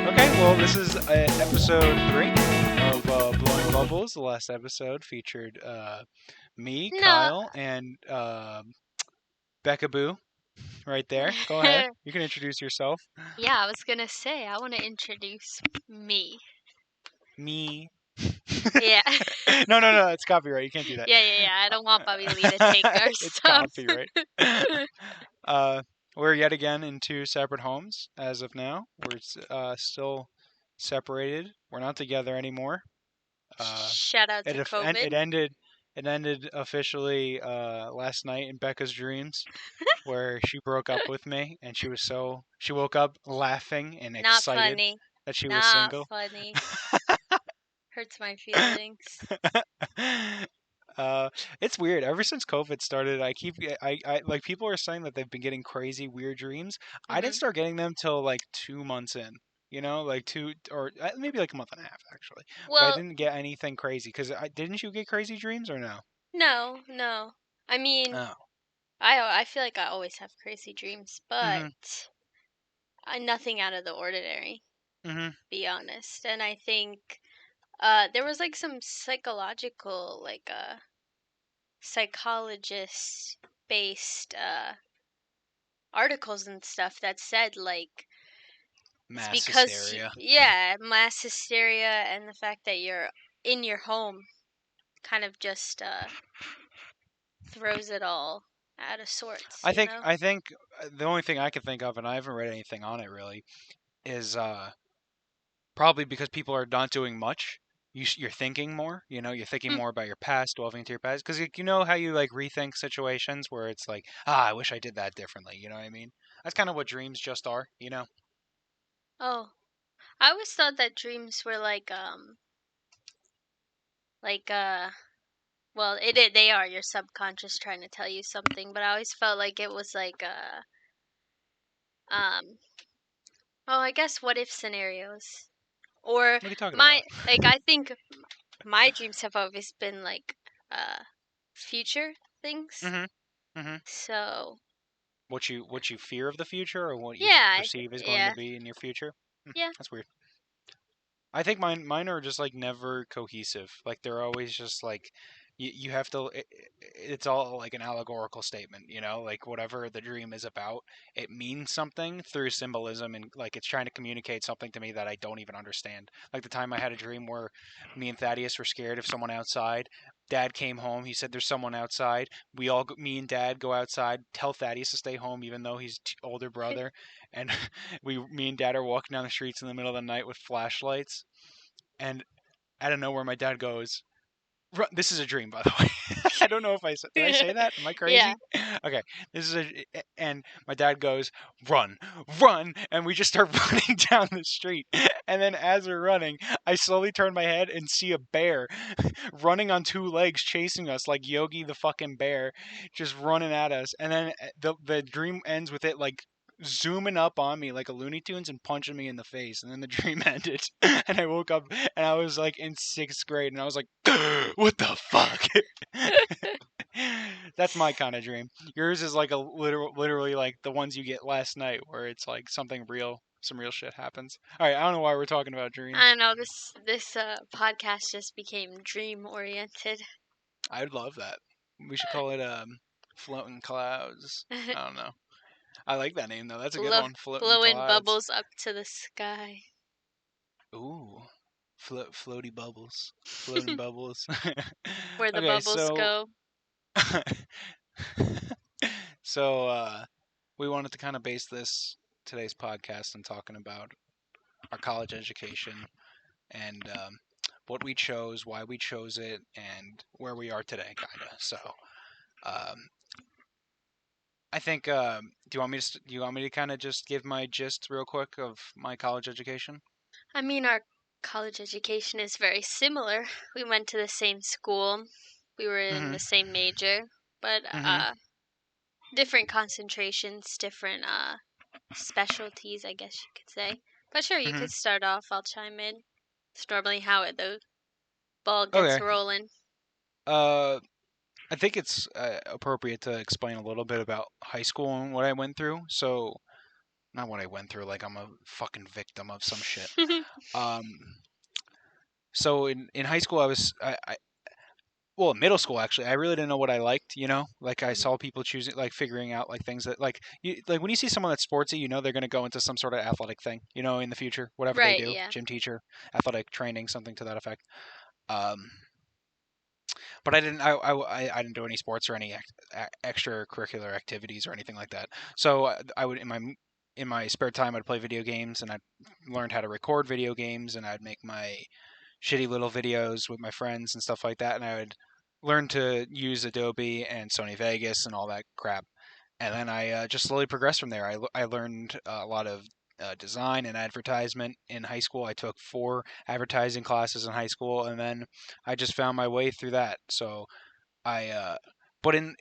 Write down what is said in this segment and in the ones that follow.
Okay, well, this is episode 3 of Blowing Bubbles. The last episode featured me, No. Kyle, and Becca Boo right there. Go ahead. You can introduce yourself. Yeah, I was gonna say, I want to introduce me. Me. Yeah. No, it's copyright. You can't do that. Yeah. I don't want Bobby Lee to take our It's stuff. copyright. uh, we're yet again in 2 separate homes as of now. We're still separated. We're not together anymore. Uh, Shout out to it COVID. ended officially last night in Becca's dreams, where she broke up with me, and she woke up laughing and Not excited funny. that she was Not single. funny. Hurts my feelings. It's weird. Ever since COVID started, I like people are saying that they've been getting crazy weird dreams. I didn't hmm start getting them till like 2 months in. You know, like two or maybe like a month and a half actually. But I Well, didn't get anything crazy because I didn't you get crazy dreams or no? no. I mean, Oh. I feel like I always have crazy dreams, but Mhm. nothing out of the ordinary, Mhm. be honest. And I think there was like some psychological psychologist based articles and stuff that said like it's Mass because hysteria. mass hysteria and the fact that you're in your home kind of just throws it all out of sorts, I you think know. I think the only thing I can think of, and I haven't read anything on it really, is probably because people are not doing much. You're thinking more. You know, you're thinking Hmm. more about your past, delving into your past. Because you know how you like rethink situations where it's like, I wish I did that differently. You know what I mean? That's kind of what dreams just are. You know? Oh, I always thought that dreams were like well, they are your subconscious trying to tell you something, but I always felt like it was like um well, I guess what if scenarios. Or What are you talking my about? I think my dreams have always been like uh future things. Mm-hmm. Mm-hmm. So, What you fear of the future, or what you yeah, perceive is going to yeah. be in your future? Yeah. That's weird. I think mine are just like never cohesive. Like they're always just like you have to. It's all like an allegorical statement, you know. Like whatever the dream is about, it means something through symbolism, and like it's trying to communicate something to me that I don't even understand. Like the time I had a dream where me and Thaddeus were scared of someone outside. Dad came home. He said, "There's someone outside." Me and Dad go outside, tell Thaddeus to stay home, even though he's older brother, and me and Dad are walking down the streets in the middle of the night with flashlights, and out of nowhere, my dad goes, "This is a dream, by the way." I don't know if did I say that? Am I Yeah. crazy? Okay, this is and my dad goes, "Run, run!" And we just start running down the street. And then as we're running, I slowly turn my head and see a bear running on 2 legs, chasing us like Yogi the fucking bear, just running at us. And then the dream ends with it like zooming up on me like a Looney Tunes and punching me in the face, and then the dream ended. And I woke up and I was like in 6th grade, and I was like, "What the fuck?" That's my kind of dream. Yours is like a literally like the ones you get last night, where it's like something real, some real shit happens. All right, I don't know why we're talking about I dreams. don't know, this podcast just became dream oriented. I'd love that. We should call it floating clouds. I don't know. I like that name though. That's a good Blow, one. Floating blowing clouds. bubbles up to the sky. Ooh, floaty bubbles, floating bubbles. Where the Okay, bubbles so go. so we wanted to kind of base today's podcast on talking about our college education and what we chose, why we chose it, and where we are today, kind of. So um, I think do you want me to kind of just give my gist real quick of my college education? I mean, our college education is very similar. We went to the same school. We were in the Mm-hmm. same major, but Mm-hmm. different concentrations, different specialties, I guess you could say. But sure, you Mm-hmm. could start off. I'll chime in. It's normally how the ball gets Okay. rolling. Uh, I think it's appropriate to explain a little bit about high school and what I went through. So not what I went through. Like I'm a fucking victim of some shit. Um, so in high school, I well, in middle school actually, I really didn't know what I liked. Like I saw people choosing, like figuring out like things that like when you see someone that's sportsy, they're going to go into some sort of athletic thing, in the future, whatever they Right, do, yeah. gym teacher, athletic training, something to that effect. Um, but I didn't do any sports or any extracurricular activities or anything like that. So I would in my spare time I'd play video games, and I learned how to record video games, and I'd make my shitty little videos with my friends and stuff like that, and I would learn to use Adobe and Sony Vegas and all that crap. And then I just slowly progressed from there. I learned a lot of design and advertisement in high school. I took 4 advertising classes in high school, and then I just found my way through that. So but in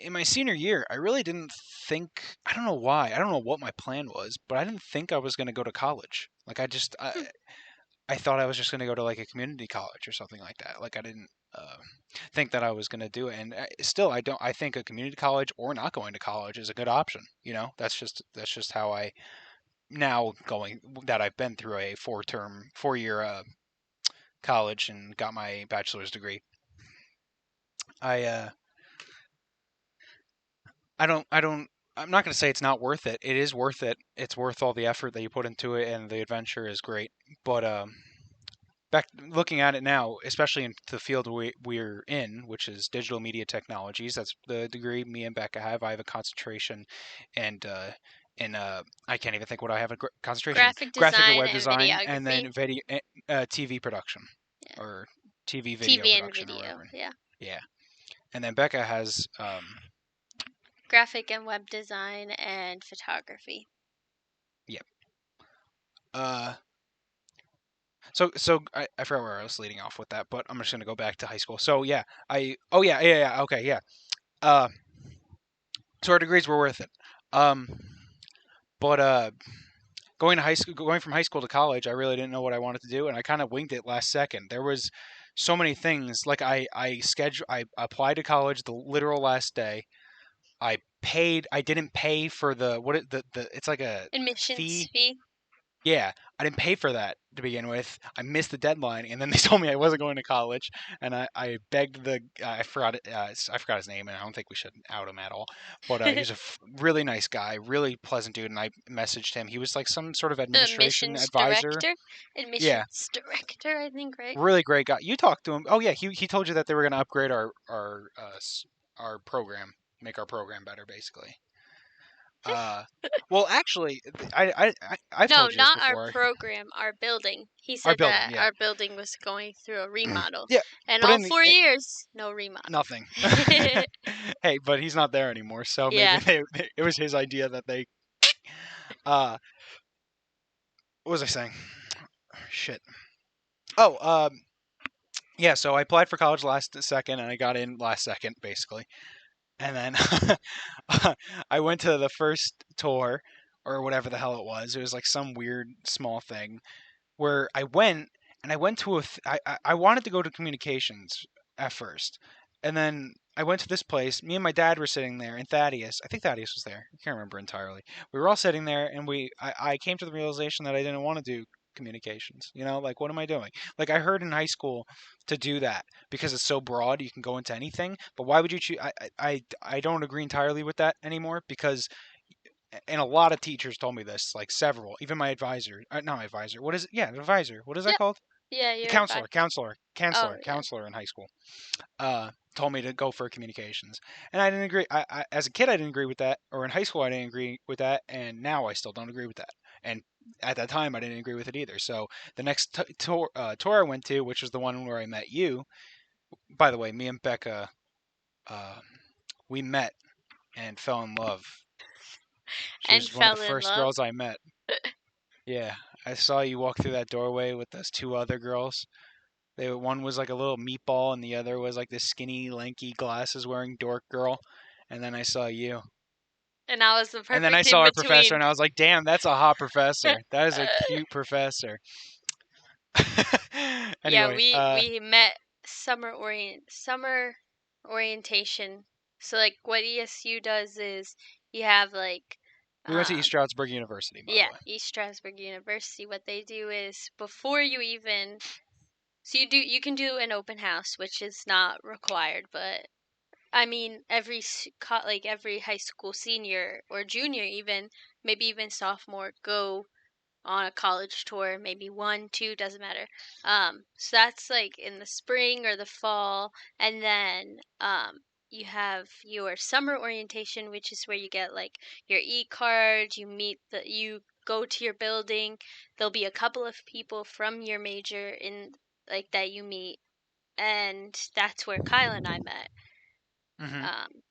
my senior year, I really didn't think. I don't know why. I don't know what my plan was, but I didn't think I was going to go to college. Like I thought I was just going to go to like a community college or something like that. Like I didn't think that I was going to do it. And still, I don't. I think a community college or not going to college is a good option. That's just how I now going that I've been through a 4-year college and got my bachelor's degree. I uh, I don't. I'm not going to say it's not worth it. It is worth it. It's worth all the effort that you put into it, and the adventure is great. But back looking at it now, especially in the field we're in, which is digital media technologies. That's the degree me and Becca have. I have a concentration, and in I can't even think what I have a concentration in. Graphic Graphic and design web and design, and videography. then TV production, Yeah. or TV video TV and production, or video. whatever. Yeah. Yeah, and then Becca has Graphic and web design and photography. yeah. Uh, so I forgot where I was leading off with that, but I'm just gonna go back to high school. So yeah, yeah, okay, yeah. Uh, so our degrees were worth it. Um, but going from high school to college, I really didn't know what I wanted to do, and I kind of winged it last second. There was so many things. Like I applied to college the literal last day. I didn't pay for the it's like a Admissions fee. fee. Yeah, I didn't pay for that to begin with. I missed the deadline, and then they told me I wasn't going to college. And I begged I forgot I forgot his name, and I don't think we should out him at all. But he was a really nice guy, really pleasant dude. And I messaged him. He was like some sort of administration Admissions advisor. director. Yeah, Admissions director, I think, right? really great guy. You talked to him. Oh yeah, he told you that they were going to upgrade our program, make our program better, basically. Uh, well, actually, I've No, told you this not our before. program, our building. He Our said building, that yeah. our building was going through a remodel. Yeah, And but all in the 4 years, no remodel. nothing. Hey, but he's not there anymore, so maybe Yeah. it was his idea that they. Uh, what was I saying? Shit. Oh, yeah. So I applied for college last second, and I got in last second, basically. And then I went to the first tour, or whatever the hell it was. It was like some weird small thing, where I went to I wanted to go to communications at first, and then I went to this place. Me and my dad were sitting there, and I think Thaddeus was there. I can't remember entirely. We were all sitting there, and I came to the realization that I didn't want to do communications. Like what am I doing? Like I heard in high school to do that because it's so broad, you can go into anything. But why would you choose? I don't agree entirely with that anymore because and a lot of teachers told me this, like several, even my advisor, not my advisor. What is it? Yeah, an advisor. What is that Yep. called? Yeah, The you're counselor, advised. counselor, Oh, counselor, yeah. counselor in high school. Told me to go for communications, and I didn't agree. As a kid, I didn't agree with that, or in high school, I didn't agree with that, and now I still don't agree with that. And at that time, I didn't agree with it either. So the next tour I went to, which was the one where I met you. By the way, me and Becca, uh, we met and fell in love. She And was one of the fell in first love. girls I met. Yeah, I saw you walk through that doorway with those 2 other girls. One was like a little meatball, and the other was like this skinny, lanky, glasses-wearing dork girl. And then I saw you, And I was the and then I perfect in saw our professor, between. and I was like, "Damn, that's a hot professor. That is a cute professor." Yeah, Anyway, we met summer orientation. So like what ESU does is you have like We went to East Um, Stroudsburg University, by the yeah, way. East Stroudsburg University. What they do is before you even, so you can do an open house, which is not required, but I mean like every high school senior or junior even, maybe even sophomore go on a college tour, maybe one, two, doesn't matter. So that's like in the spring or the fall, and then you have your summer orientation, which is where you get like your e-card, you go to your building. There'll be a couple of people from your major in like that you meet, and that's where Kyle and I met. Hmm. Um,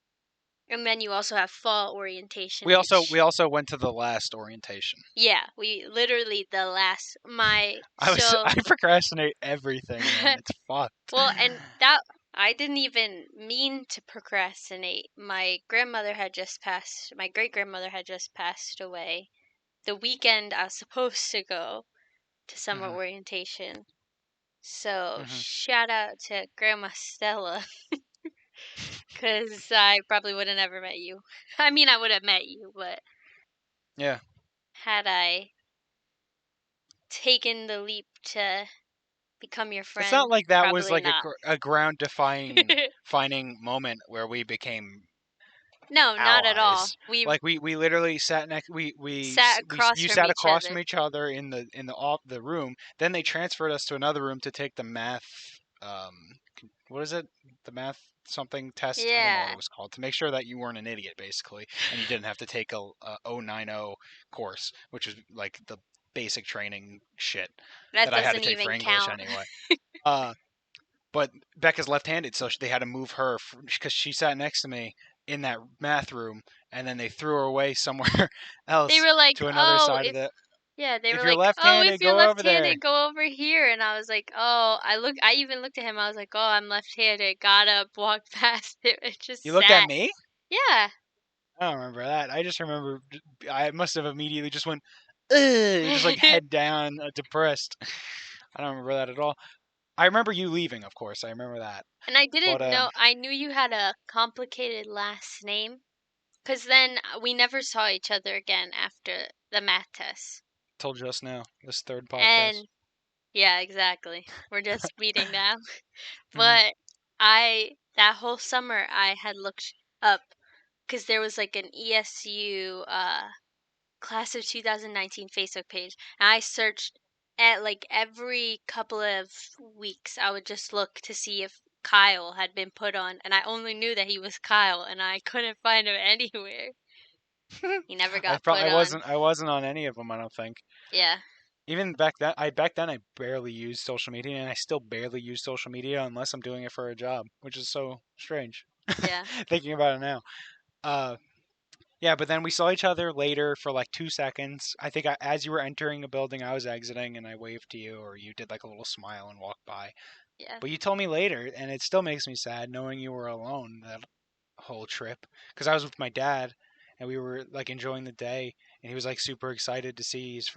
and then you also have fall orientation, We which also went to the last orientation. yeah, we literally the last my I so procrastinate everything, man. It's fucked. well, and that I didn't even mean to procrastinate. My great grandmother had just passed away the weekend I was supposed to go to summer Hmm. orientation. So Hmm. shout out to Grandma Stella, because I probably would have never met you. I mean, I would have met you, but Yeah. had I taken the leap to become your It's not friend, like that was probably like not. a ground defying finding moment where we became No, not at all. allies. Like we literally sat next Sat across you from sat each across from other. each other in the room. Then they transferred us to another room to take the math what is it? The math something test. I don't know what Yeah, it was called, to make sure that you weren't an idiot basically, and you didn't have to take a 090 course, which is like the basic training shit that that I had to doesn't take for even English count. anyway. Uh, but Becca's left-handed, so they had to move her because she sat next to me in that math room, and then they threw her away somewhere They else were like, to another "Oh, side of the. they If were you're like, "Oh, if left-handed, you're go over there. left-handed, go over here." And I was like, "Oh, I even looked at him. I was like, "Oh, I'm left-handed." Got up, walked past it, and You just looked at sat. me. Yeah. I don't remember that. I just remember I must have immediately just went, ugh, just like head down, depressed. I don't remember that at all. I remember you leaving, of course. I remember that. And I But didn't know. I knew you had a complicated last name, cause then we never saw each other again after the math test. told you just now, this third podcast. And yeah, exactly. We're just meeting now. Hmm. But that whole summer, I had looked up because there was like an ESU class of 2019 Facebook page, and I searched at like every couple of weeks. I would just look to see if Kyle had been put on, and I only knew that he was Kyle, and I couldn't find him anywhere. He never got put on. I wasn't on any of them. I don't think. Yeah, Even back then I barely used social media, and I still barely use social media unless I'm doing it for a job, which is so strange. yeah, Thinking about it now. Uh, yeah, but then we saw each other later for like 2 seconds. I think as you were entering a building, I was exiting, and I waved to you, or you did like a little smile and walked by. yeah. But you told me later, and it still makes me sad knowing you were alone that whole trip, because I was with my dad, and we were like enjoying the day, and he was like super excited to see his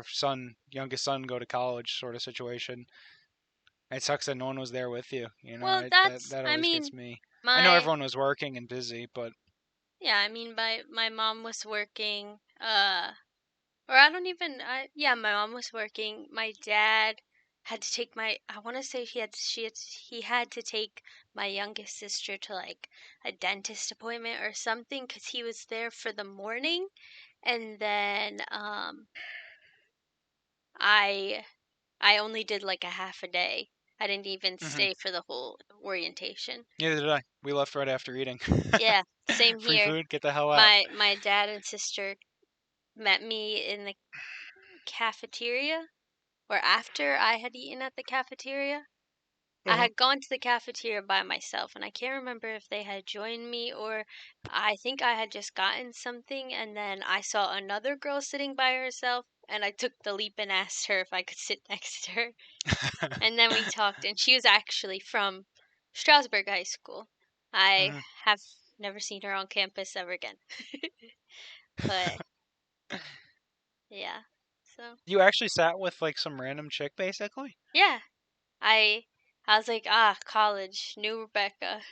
youngest son, go to college, sort of situation. It sucks that no one was there with you. Well, That I always gets mean, me. I know my everyone was working and busy, but yeah, I mean, my mom was working. Or I don't even. Yeah, my mom was working. My dad had to take my. I want to say he had to take my youngest sister to like a dentist appointment or something because he was there for the morning, and then I I only did like a half a day. I didn't even hmm, stay for the whole orientation. neither did I. We left right after eating. Yeah, same Free here. food, get the hell out. My dad and sister met me in the cafeteria or after I had eaten at the cafeteria. I Uh-huh. had gone to the cafeteria by myself, and I can't remember if they had joined me or I think I had just gotten something, and then I saw another girl sitting by herself, and I took the leap and asked her if I could sit next to her. And then we talked, and she was actually from Strasbourg High School. I Hmm. have never seen her on campus ever again. But yeah, so You actually sat with like some random chick, basically. yeah, I I was like, ah, college, new Rebecca.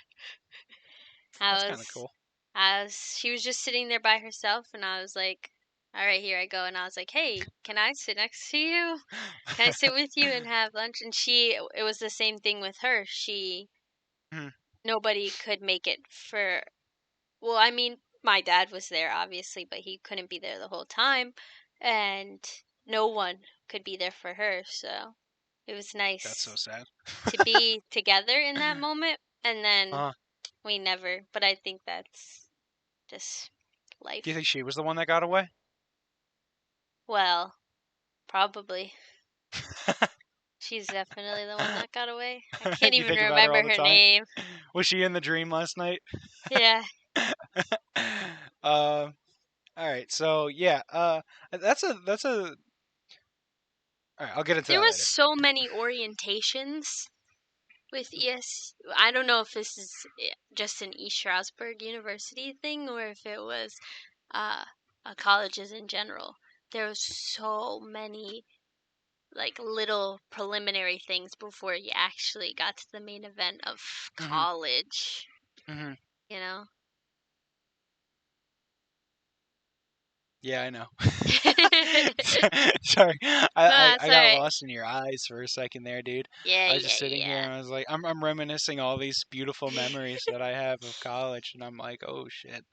That's I kind of was cool. she was just sitting there by herself, and I was like, all right, here I go. And I was like, hey, can I sit next to you? Can I sit with you and have lunch? And it was the same thing with her. Mhm, Nobody could make it for, well, I mean, my dad was there, obviously, but he couldn't be there the whole time. And no one could be there for her. So it was that's so nice sad. to be together in that moment. And then Uh, we never, but I think that's just do you life. think she was the one that got away? Well, probably. She's definitely the one that got away. I can't You even think about her all remember the her time? name. Was she in the dream last night? Yeah. All right. So yeah, that's a. All right, I'll get into There that was later. so many orientations with ES. I don't know if this is just an East Stroudsburg University thing or if it was uh, colleges in general. There was so many like little preliminary things before you actually got to the main event of Hmm. college, Hmm. you know? Yeah, I know. No, Sorry, that's I got alright. lost in your eyes for a second there, dude. Yeah, I was yeah, just sitting here yeah. and I was like, I'm reminiscing all these beautiful memories that I have of college, and I'm like, oh shit.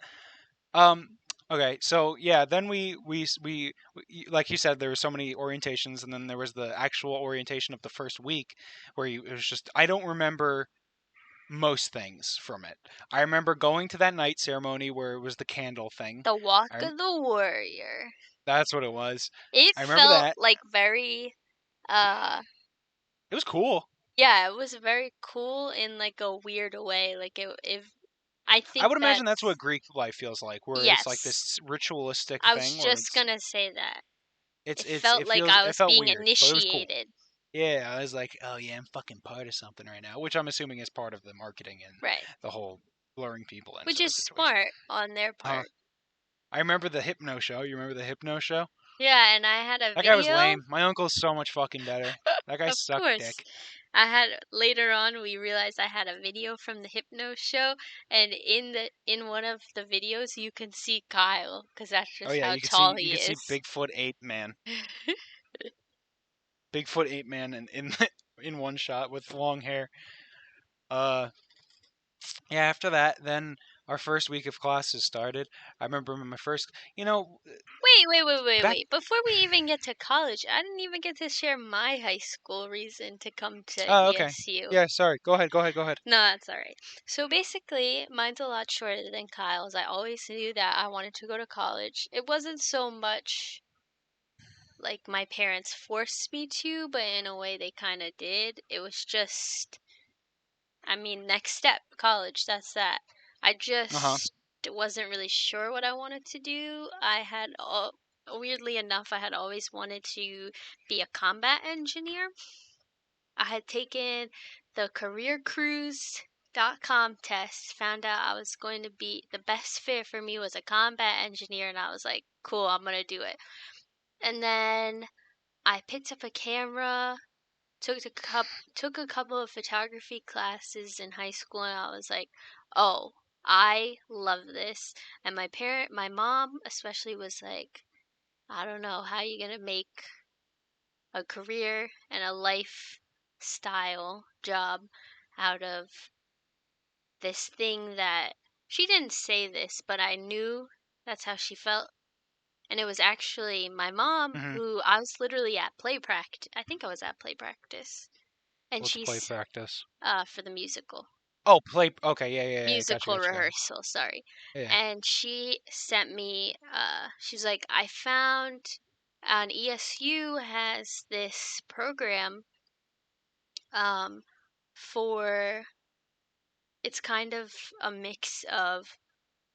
Um. Okay, so yeah, then like you said, there were so many orientations, and then there was the actual orientation of the first week, where it was just I don't remember most things from it. I remember going to that night ceremony where it was the candle thing. The I Walk rem- of the Warrior. that's what it was. It I remember felt that. like very, uh, It was cool. yeah, it was very cool in like a weird way. Like if I I think would imagine that's what that's, Greek life feels like, where it's like yes, this ritualistic I was thing where just gonna say that. It felt it like feels I it was felt being weird, but it was cool. initiated. Yeah, I was like, oh yeah, I'm fucking part of something right now, which I'm assuming is part of the marketing and Right. the whole luring people in Which sort of is situation. smart on their Uh, part. I remember the hypno show. You remember the hypno show? Yeah, and I had a That guy was video. lame. My uncle's so much fucking better. That guy Of sucked course. dick. I had later on we realized I had a video from the hypno show and in one of the videos you can see Kyle cuz that's Oh just yeah, how tall you he could see is. Bigfoot ape man, in in one shot with long hair. Uh, yeah. After that, then our first week of classes started. I remember my first, back. Wait. Before we even get to college, I didn't even get to share my high school reason to come to Oh, okay. ESU. Yeah, sorry. Go ahead. Go ahead. Go ahead. No, that's all right. So basically, mine's a lot shorter than Kyle's. I always knew that I wanted to go to college. It wasn't so much like my parents forced me to, but in a way they kind of did. It was just, I mean, next step, college, that's that. I Uh huh. just wasn't really sure what I wanted to do. Weirdly enough, I had always wanted to be a combat engineer. I had taken the careercruise.com test, found out I was going to be the best fit for me was a combat engineer, and I was like, cool, I'm going to do it. And then I picked up a camera, took a couple of photography classes in high school, and I was like, "Oh, I love this." And my mom especially was like, "I don't know how you're going to make a career and a lifestyle job out of this thing that she didn't say this, but I knew that's how she felt." And it was actually my mom Hmm. who I was literally at play practice. I think I was at play practice. And What's play practice? for the Oh, play. Okay. Yeah. Yeah. Yeah. Gotcha. musical Gotcha. Gotcha. rehearsal, sorry. Yeah. And she sent me, she's like, I found an ESU has this program, um, for, it's kind of a mix of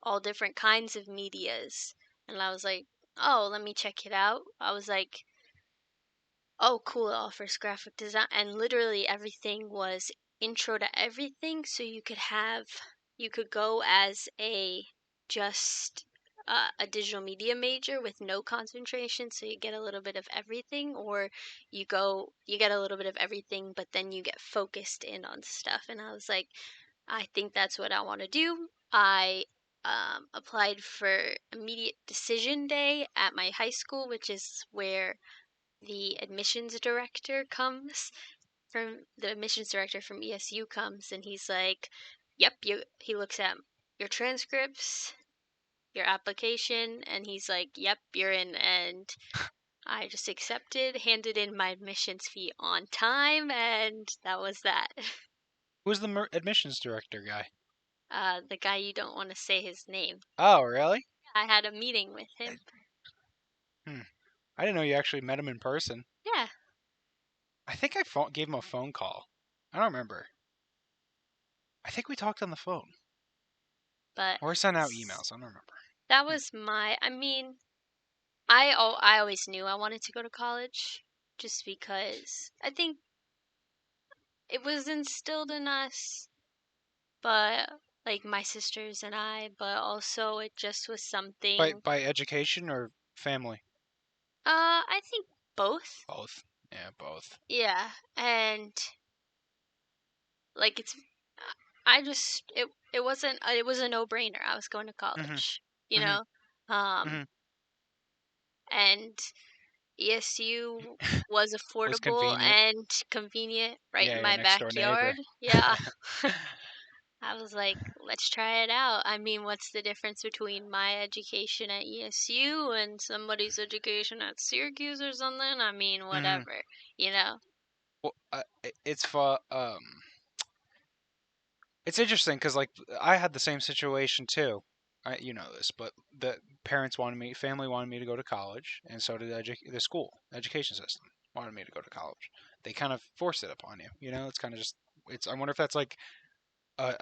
all different kinds of medias. And I was like, oh, let me check it out. I was like, oh, cool, it offers graphic design. And literally everything was intro to everything. So you could go as just a digital media major with no concentration. So you get a little bit of everything, or you get a little bit of everything, but then you get focused in on stuff. And I was like, I think that's what I want to do. I applied for immediate decision day at my high school, which is where the admissions director comes from. The admissions director from ESU comes, and he's like, "Yep." He looks at your transcripts, your application, and he's like, "Yep, you're in." And I just accepted, handed in my admissions fee on time, and that was that. Who's the admissions director guy? The guy, you don't want to say his name. Oh, really? I had a meeting with I, him. hmm. I didn't know you actually met him in person. Yeah, I think I gave him a phone call. I don't remember. I think we talked on the phone. but Or sent out emails. I don't remember. that was my. I mean, I always knew I wanted to go to college, just because I think it was instilled in us, but like my sisters and I, but also it just was By something. by education or family? I think both. Both. Yeah, both. Yeah, and like I just it wasn't it was a no-brainer. I was going to Mhm. college, you Mhm. know. Um Mhm. and ESU was Was affordable convenient. and convenient right in Yeah, your my next door neighbor. backyard. Yeah. I was like, let's try it out. I mean, what's the difference between my education at ESU and somebody's education at Syracuse or something? I mean, Mhm. whatever, you know? Well, it's for it's interesting because like I had the same situation too. You know this, but the family wanted me to go to college, and so did the school, education system wanted me to go to college. They kind of forced it upon you. You know, it's kind of just it's. I wonder if that's like I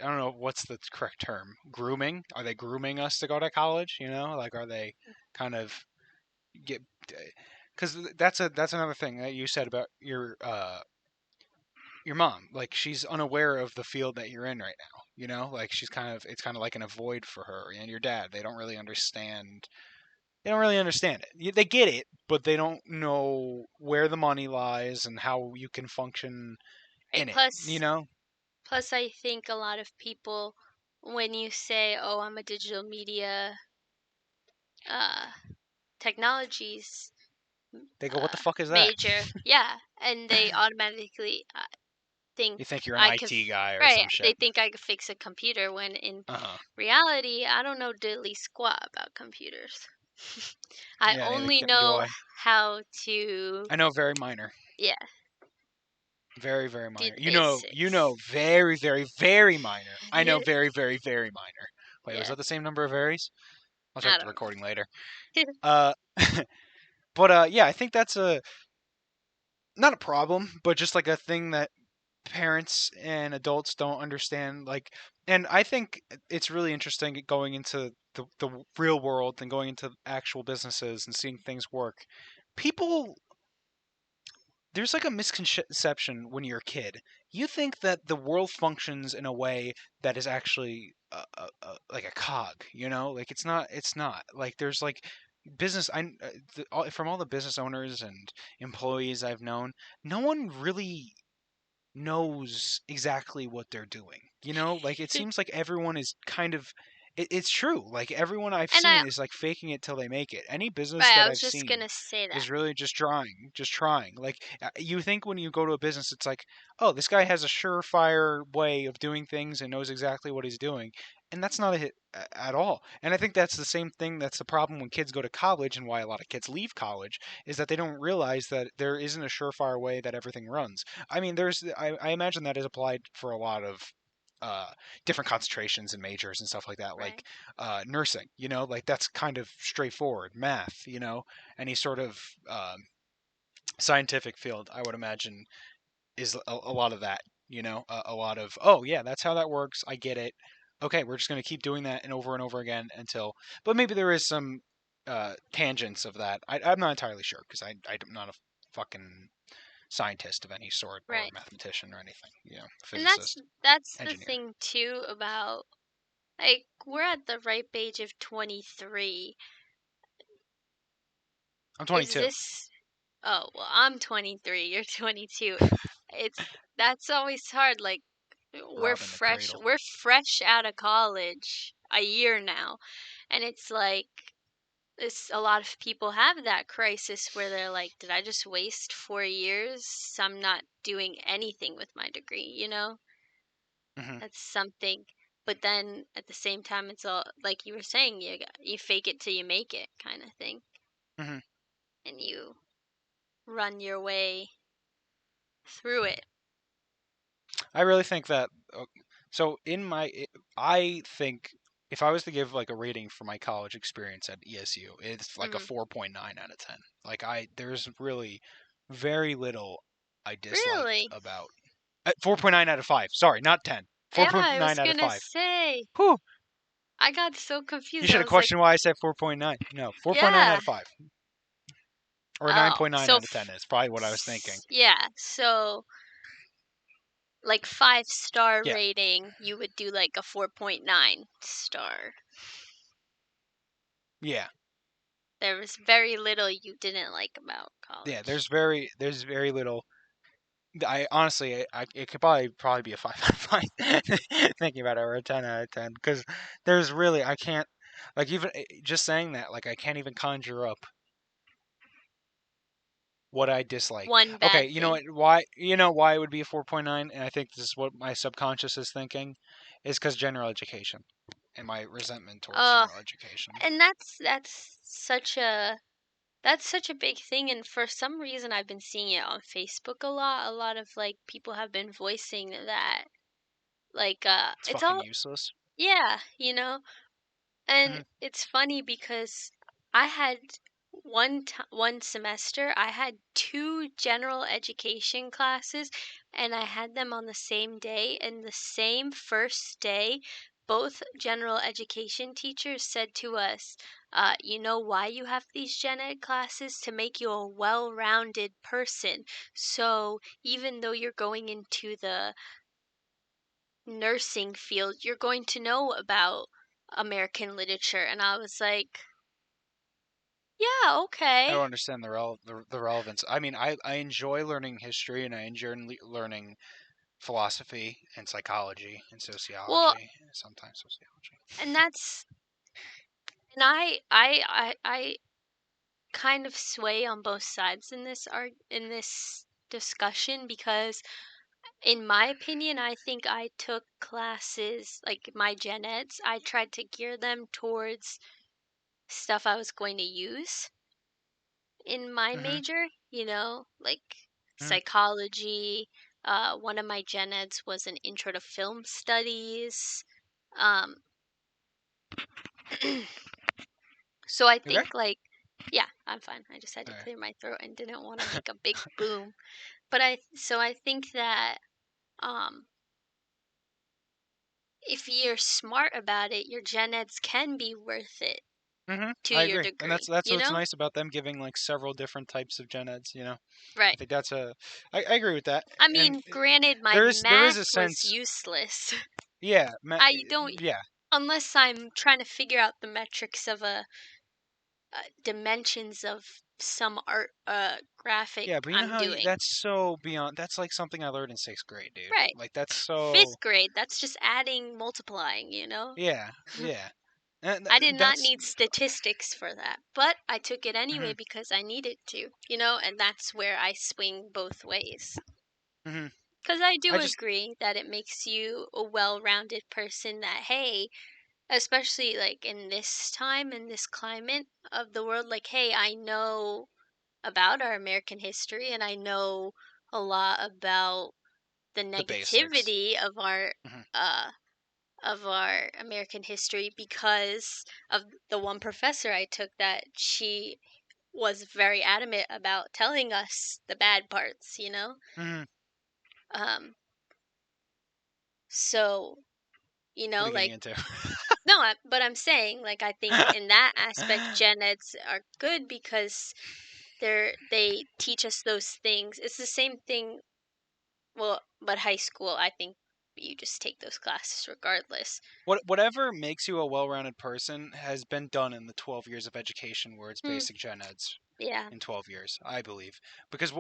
don't know what's the correct term. Grooming? Are they grooming us to go to college? You know, like are they kind of get? Because that's another thing that you said about your mom. Like she's unaware of the field that you're in right now. You know, like she's kind of it's kind of like an avoid for her. And your dad, they don't really understand. They don't really understand it. They get it, but they don't know where the money lies and how you can function Right. in it. You know, Plus, I think a lot of people, when you say, "Oh, I'm a digital media uh, technologies they go, "What the fuck is that?" major," yeah, and they automatically think You think you're an I could, IT guy or right? some They shit. think I could fix a computer when in Uh huh. reality, I don't know diddly squat about computers. I Yeah, neither only do know I. how to, I know very minor, yeah, very very do minor. the You basics. know very very very minor. I know very very very minor. Wait, was Yeah, that the same number of varies? I'll I check the don't recording later. know. Uh, but yeah, I think that's a not a problem, but just like a thing that parents and adults don't understand. Like, and I think it's really interesting going into the real world and going into actual businesses and seeing things work. People there's like a misconception when you're a kid. You think that the world functions in a way that is actually like a cog, you know? Like it's not. It's not. Like there's like business. From all the business owners and employees I've known, no one really knows exactly what they're doing. You know, like it seems like everyone is kind of. It's true. Like everyone I've And I, seen is like faking it till they make it. Any business right, that I was I've just seen gonna say that. is really just trying. Like you think when you go to a business, it's like, oh, this guy has a surefire way of doing things and knows exactly what he's doing, and that's not at all. And I think that's the same thing. That's the problem when kids go to college, and why a lot of kids leave college is that they don't realize that there isn't a surefire way that everything runs. I mean, I imagine that is applied for a lot of uh, different concentrations and majors and stuff like that, like Right. nursing. You know, like that's kind of straightforward. Math, you know, any sort of scientific field, I would imagine, is a lot of that. You know, a lot of oh yeah, that's how that works. I get it. Okay, we're just going to keep doing that and over again until. But maybe there is some tangents of that. I'm not entirely sure because I'm not a fucking scientist of any sort or Right. mathematician or anything. You know, And physicist, that's the engineer. thing too about, like, we're at the ripe age of 23. I'm Is 22. this Oh, well, I'm 23, you're 22. It's That's always hard, like Robbing the cradle. we're fresh out of college. a year now. And it's like it's a lot of people have that crisis where they're like, did I just waste 4 years? I'm not doing anything with my degree, you know? Hmm. That's something. But then at the same time, it's all like you were saying, you fake it till you make it kind of thing. Hmm. And you run your way through it. I really think that. So in my, I think if I was to give like a rating for my college experience at ESU, it's like a Hmm. 4.9 out of 10. Like there's really very little I disliked Really? about 4.9 out of 5. Sorry, not 10. Yeah, I 4.9 was out of gonna 5. say. Whew. I got so You confused. should I have was like, questioned why I said 4.9. No, 4.9 out yeah. of 5. Or Oh, 9.9 out of 10 is probably what I was thinking. yeah. So, like 5-star Yeah. rating, you would do like a 4.9 star. Yeah. There was very little you didn't like about Yeah, college. there's very little. I honestly, it could probably be a 5 out of 5. Thinking about it, or a 10 out of 10, because there's really I can't like even just saying that like I can't even conjure up what I dislike. One Okay, bad you know thing. what? Why it would be a 4.9, and I think this is what my subconscious is thinking, is because general education and my resentment towards Uh, general education. and that's such a big thing, and for some reason I've been seeing it on Facebook a lot. A lot of like people have been voicing that like It's it's fucking all useless. yeah, you know. And Hmm. it's funny because I had one semester I had two general education classes, and I had them on the same day, and the same first day both general education teachers said to us, you know why you have these gen ed classes? To make you a well-rounded person. So even though you're going into the nursing field, you're going to know about American literature. And I was like, yeah, I don't okay. understand the relevance. I mean, I enjoy learning history and I enjoy learning philosophy and psychology and Well, sociology, sometimes sociology. and that's and I kind of sway on both sides in this discussion because in my opinion, I think I took classes like my gen eds, I tried to gear them towards stuff I was going to use in my Hmm. major, like Hmm. psychology. One of my gen eds was an intro to film studies. Um, so I You okay? think like, yeah, I'm fine. I just had to All right. clear my throat and didn't want to make a big boom. But I think that um, if you're smart about it, your gen eds can be worth it to I your agree, and that's degree. that's You what's know? nice about them giving like several different types of gen eds. I Right. think I agree with that, I and mean, granted, my there is a math was sense. useless. Yeah, I don't yeah, unless I'm trying to figure out the metrics of a dimensions of some art graphic yeah. But you know I'm how doing. that's so beyond. That's like something I learned in sixth grade, dude. Right. Like that's so. Fifth grade, that's just adding, multiplying, you know? Yeah, yeah. And I did not that's. need statistics for that, but I took it anyway Hmm. because I needed to, you know, and that's where I swing both ways. Hmm. Because I do I just agree that it makes you a well rounded person that, hey, especially like in this time, in this climate of the world, like, hey, I know about our American history and I know a lot about the the basics. negativity Hmm. uh of our American history because of the one professor I took that she was very adamant about telling us the bad parts, you know? Hmm. Um so, What are you getting like into? no, but I'm saying like I think in that aspect gen eds are good because they teach us those things. It's the same thing. Well, but high school, I think you just take those classes regardless. Whatever makes you a well-rounded person has been done in the 12 years of education where it's Hmm. basic gen eds. Yeah. in 12 years, I believe. Because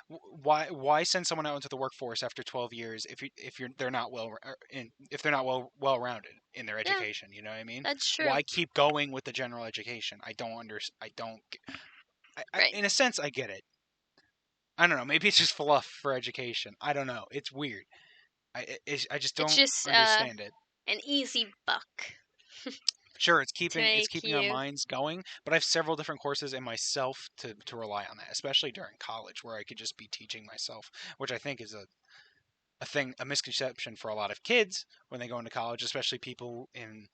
why send someone out into the workforce after 12 years if you're they're not if they're not well rounded in their Yeah, education, you know what I mean? that's true. Why keep going with the general education? I don't Right. in a sense I get it. I don't know, maybe it's just fluff for education. I don't know. It's weird. I just It's don't just understand it. an easy buck Sure, to it's make keeping our you. minds going, but I have several different courses in myself to rely on that, especially during college where I could just be teaching myself, which I think is a misconception for a lot of kids when they go into college, especially people in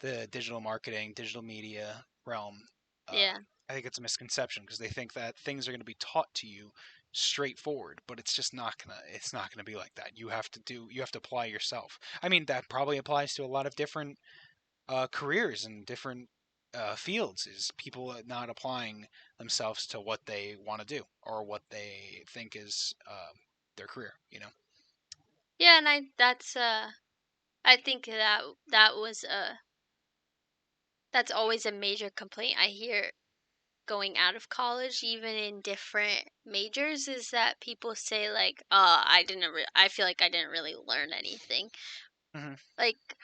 the digital marketing, digital media realm. Uh, Yeah. I think it's a misconception because they think that things are going to be taught to you straightforward, but it's just not gonna be like that. You have to apply yourself. I mean, that probably applies to a lot of different careers and different fields. Is people not applying themselves to what they want to do or what they think is their career. You know. Yeah, and I think that was that's always a major complaint I hear going out of college, even in different majors, is that people say like, "Oh, I feel like I didn't really learn anything." Hmm. Like,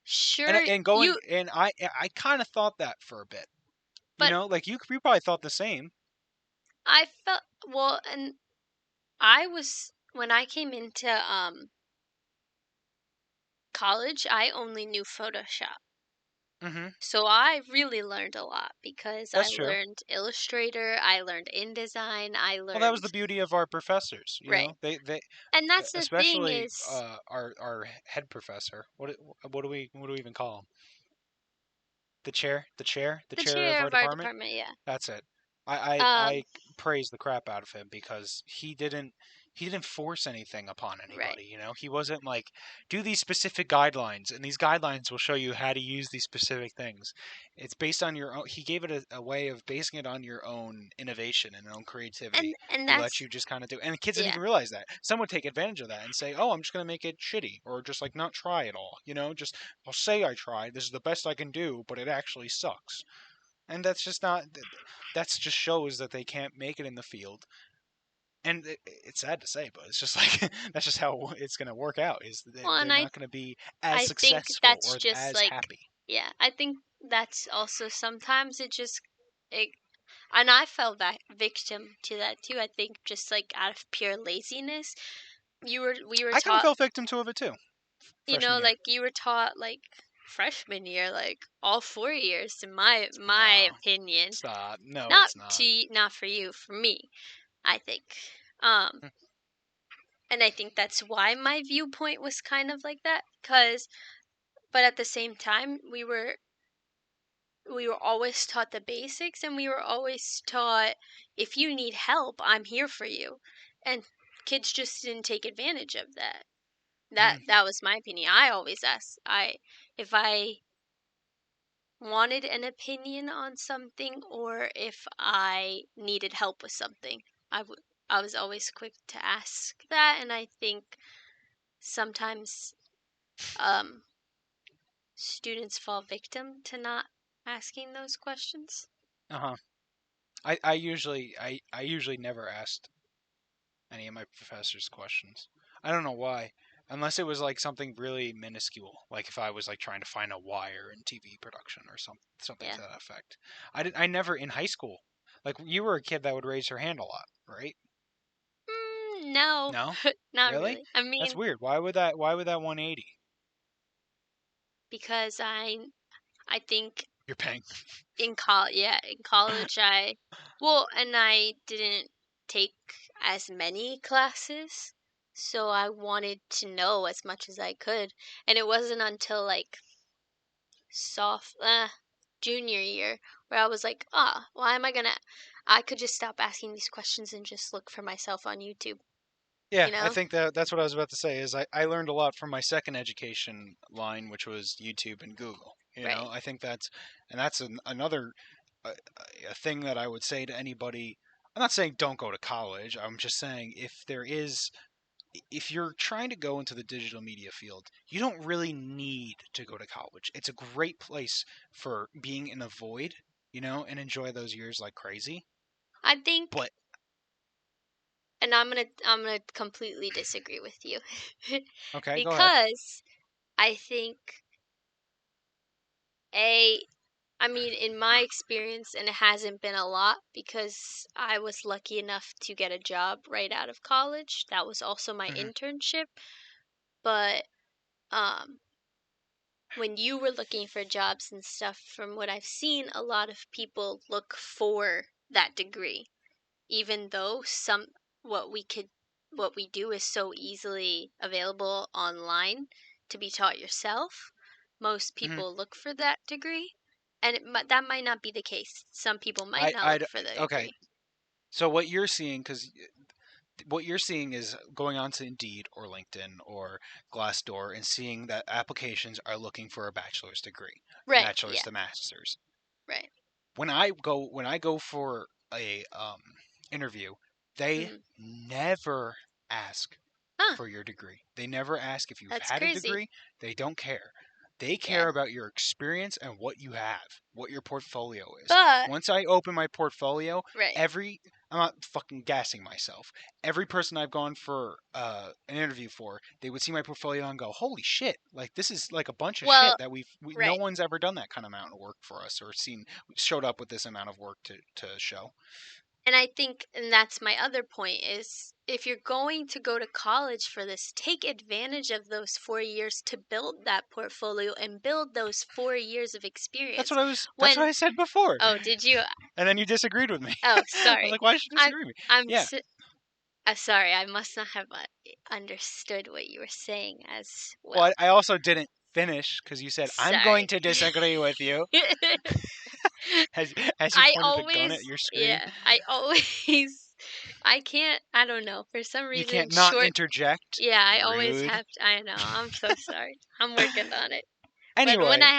sure, And going you, and I kind of thought that for a bit. You but know, like you probably thought the same. I felt well, and I was when I came into college, I only knew Photoshop. Hmm. So I really learned a lot because I That's true. learned Illustrator, I learned InDesign, I Well, that was learned the beauty of our professors. You right. know, they And that's the thing especially is our head professor. What do we even call him? The the chair of chair our of our department. department, yeah. That's it. Um, I praise the crap out of him because he didn't force anything upon right. anybody. You know, he wasn't like do these specific guidelines, and these guidelines will show you how to use these specific things. It's based on your own. He gave it a way of basing it on your own innovation and own creativity. And He lets that's you just kind of do, and the kids didn't yeah. even realize that. Some would take advantage of that and say, "Oh, I'm just gonna make it shitty," or just like not try at all. You know, just I'll say I tried. This is the best I can do, but it actually sucks, and that's just not that's just shows that they can't make it in the field. And it's sad to say, but it's just like that's just how it's going to work out, is that Well, they're and not going to be as I think successful that's or just as like happy. yeah, I think that's also sometimes it and I fell back victim to that too. I think just like out of pure laziness, we were I kind of taught, fell victim to it too, you know, freshman year. like you were taught like freshman year, like all 4 years, in my No, opinion. stop. No, Not it's not. not for you, for me, I think. Um, and I think that's why my viewpoint was kind of like that, cause but at the same time, we were always taught the basics, and we were always taught if you need help, I'm here for you. And kids just didn't take advantage of that. Mm. That was my opinion. I always asked I if I wanted an opinion on something or if I needed help with something. I was always quick to ask that, and I think sometimes um students fall victim to not asking those questions. Uh-huh. I usually never asked any of my professors questions. I don't know why. Unless it was like something really minuscule, like if I was like trying to find a wire in TV production or something Yeah. to that effect. I never in high school. Like you were a kid that would raise her hand a lot, right? No, No? not Really? really. I That's mean, weird. Why would that 180? because I think You're paying. in college well, and I didn't take as many classes, so I wanted to know as much as I could, and it wasn't until like soft junior year where I was like, ah, why am I gonna? I could just stop asking these questions and just look for myself on YouTube, Yeah, you I know? think that's what I was about to say is I learned a lot from my second education line, which was YouTube and Google. You know, Right. I think that's another a, a thing that I would say to anybody. I'm not saying don't go to college. I'm just saying if you're trying to go into the digital media field, you don't really need to go to college. It's a great place for being in a void and enjoy those years like crazy. I think, But and I'm gonna completely disagree with you, okay, go ahead. because I think a I mean, in my experience, and it hasn't been a lot because I was lucky enough to get a job right out of college. That was also my Hmm. internship. But um, when you were looking for jobs and stuff, from what I've seen, a lot of people look for that degree, even though what we could what we do is so easily available online to be taught yourself. Most Hmm. people look for that degree, and that might not be the case. Some people might not I look for the okay. degree. So what you're seeing, because what you're seeing is going on to Indeed or LinkedIn or Glassdoor and seeing that applications are looking for a bachelor's degree, Right, bachelor's yeah, to master's. right. When I go for a interview, they Hmm. never ask Huh, for your degree. They never ask if you've that's had a crazy. degree. They don't care. They Yeah. care about your experience and what you have, what your portfolio is. But, Once I open my portfolio, right, every I'm not fucking gassing myself. Every person I've gone for an interview for, they would see my portfolio and go, "Holy shit! Like this is like a bunch of shit well, that no right. one's ever done that kind of amount of work for us or showed up with this amount of work to show." And I think, and that's my other point, is if you're going to go to college for this, take advantage of those 4 years to build that portfolio and build those 4 years of That's experience. what I was. That's what When, I said before, oh, did you? and then you disagreed with me. Oh, I was sorry. like, "Why did you I'm, disagree with me?" I'm, Yeah. s- sorry. I must not have understood what you were saying as Well, well. I also didn't finish because you said I'm going Sorry. to disagree with you as you I pointed the gun at always, your screen. yeah, I always, I can't, I don't know, for some You reason, can't not short, interject. yeah, I always Rude. have to, I know, I'm so sorry. I'm working on it. But Anyway, when I